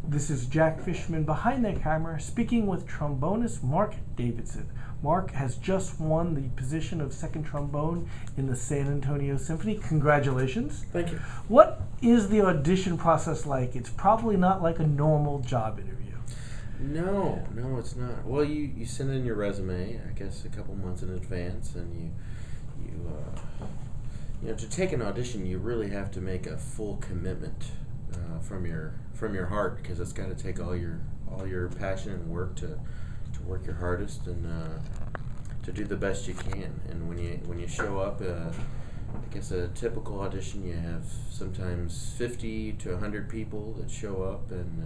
This is Jack Fishman behind the camera speaking with trombonist Mark Davidson. Mark has just won the position of second trombone in the San Antonio Symphony. Congratulations. Thank you. What is the audition process like? It's probably not like a normal job interview. No, it's not. Well, you send in your resume, I guess, a couple months in advance, and you to take an audition, you really have to make a full commitment from your heart, because it's got to take all your passion and work to work your hardest and to do the best you can. And when you show up, I guess a typical audition, you have sometimes 50 to 100 people that show up, and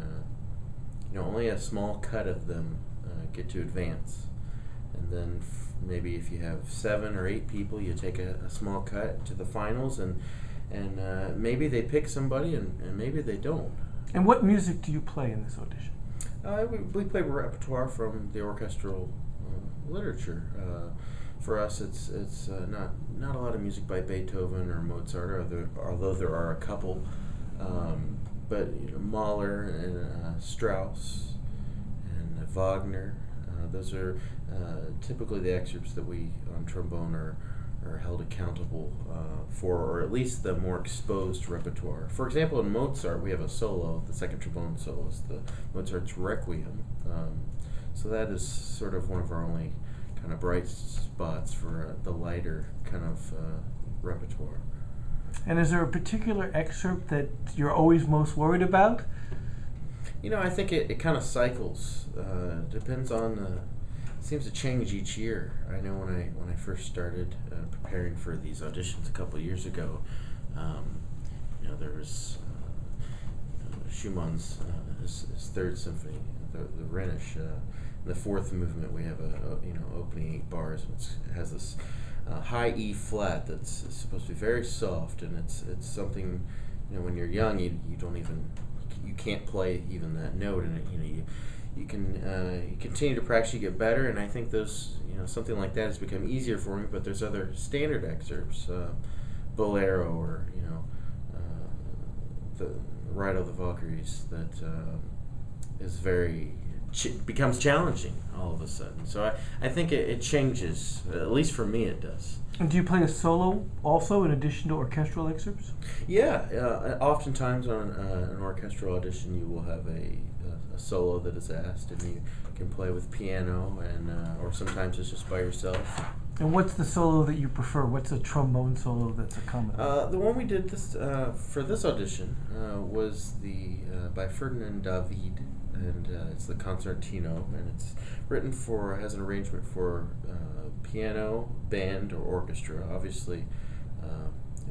only a small cut of them get to advance. And then maybe if you have 7 or 8 people, you take a small cut to the finals, and maybe they pick somebody, and maybe they don't. And what music do you play in this audition? We play repertoire from the orchestral literature. For us, it's not a lot of music by Beethoven or Mozart, although there are a couple. But Mahler and Strauss and Wagner, those are typically the excerpts that we on trombone are held accountable for, or at least the more exposed repertoire. For example, in Mozart, we have a solo, the second trombone solo is the Mozart's Requiem. So that is sort of one of our only kind of bright spots for the lighter kind of repertoire. And is there a particular excerpt that you're always most worried about? I think it kind of cycles. Depends on seems to change each year. I know when I first started preparing for these auditions a couple of years ago, there was Schumann's his Third Symphony, the Rhenish. In the fourth movement, we have opening 8 bars. It has this high E flat that's supposed to be very soft, and it's something when you're young you can't play even that note, and you can continue to practice, you get better, and I think those something like that has become easier for me. But there's other standard excerpts, Bolero, or the Ride of the Valkyries, that is becomes challenging all of a sudden. So I think it changes, at least for me it does. And do you play a solo also in addition to orchestral excerpts? Yeah, oftentimes on an orchestral audition you will have a solo that is asked, and you can play with piano, and or sometimes it's just by yourself. And what's the solo that you prefer? What's a trombone solo that's a common? The one we did for this audition was by Ferdinand David, and it's the Concertino, and it's written has an arrangement for piano, band, or orchestra. Obviously,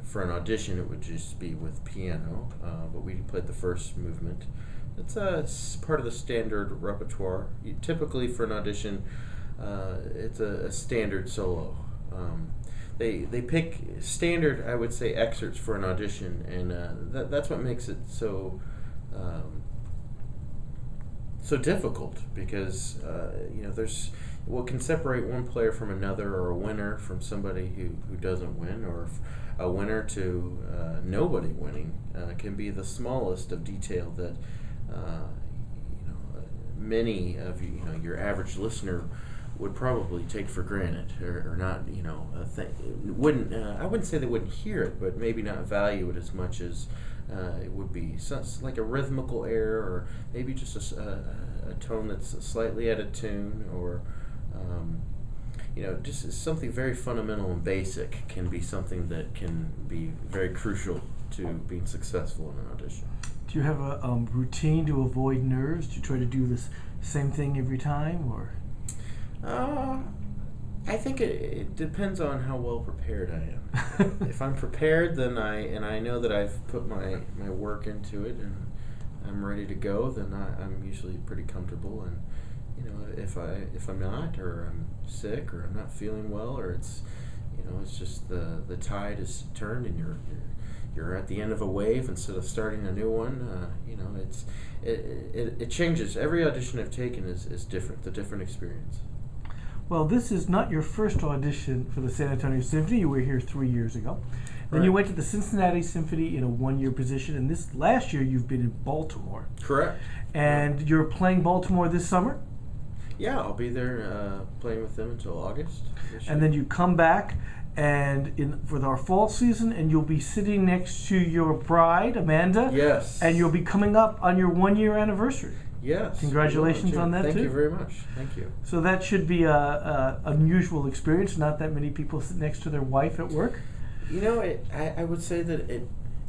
for an audition it would just be with piano, but we played the first movement. It's part of the standard repertoire. Typically for an audition, it's a standard solo. They pick standard, I would say, excerpts for an audition, and that's what makes it so difficult, because there's what can separate one player from another, or a winner from somebody who doesn't win, or a winner to nobody winning, can be the smallest of detail that many of your average listener would probably take for granted, or not. Wouldn't I wouldn't say they wouldn't hear it, but maybe not value it as much as it would be like a rhythmical error, or maybe just a tone that's slightly out of tune, or just something very fundamental and basic can be something that can be very crucial to being successful in an audition. Do you have a routine to avoid nerves? Do you try to do this same thing every time, or? I think it depends on how well prepared I am. If I'm prepared, then I know that I've put my work into it, and I'm ready to go, then I'm usually pretty comfortable. And if I'm not, or I'm sick, or I'm not feeling well, or it's just the tide is turned, and you're at the end of a wave instead of starting a new one. It changes. Every audition I've taken is different. It's a different experience. Well, this is not your first audition for the San Antonio Symphony. You were here 3 years ago. Then Right. you went to the Cincinnati Symphony in a 1-year position, and this last year you've been in Baltimore. Correct. And you're playing Baltimore this summer, Yeah, I'll be there playing with them until August. and then you come back and for our fall season, and you'll be sitting next to your bride, Amanda. Yes. And you'll be coming up on your 1-year anniversary. Yes. Congratulations we will, on that, Thank too. you very much. Thank you. So that should be a unusual experience. Not that many people sit next to their wife at work. You know, I would say that it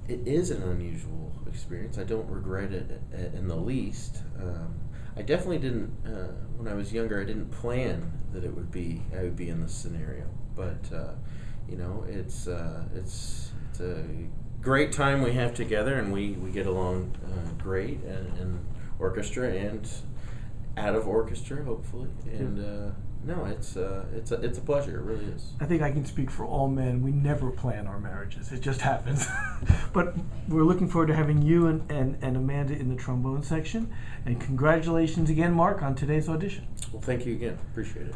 is an unusual experience. I don't regret it in the least. I definitely didn't when I was younger. I didn't plan that I would be in this scenario. But you know, it's a great time we have together, and we get along great, and orchestra and out of orchestra, hopefully. And no, it's a pleasure. It really is. I think I can speak for all men. We never plan our marriages. It just happens. But we're looking forward to having you and Amanda in the trombone section. And congratulations again, Mark, on today's audition. Well, thank you again. Appreciate it.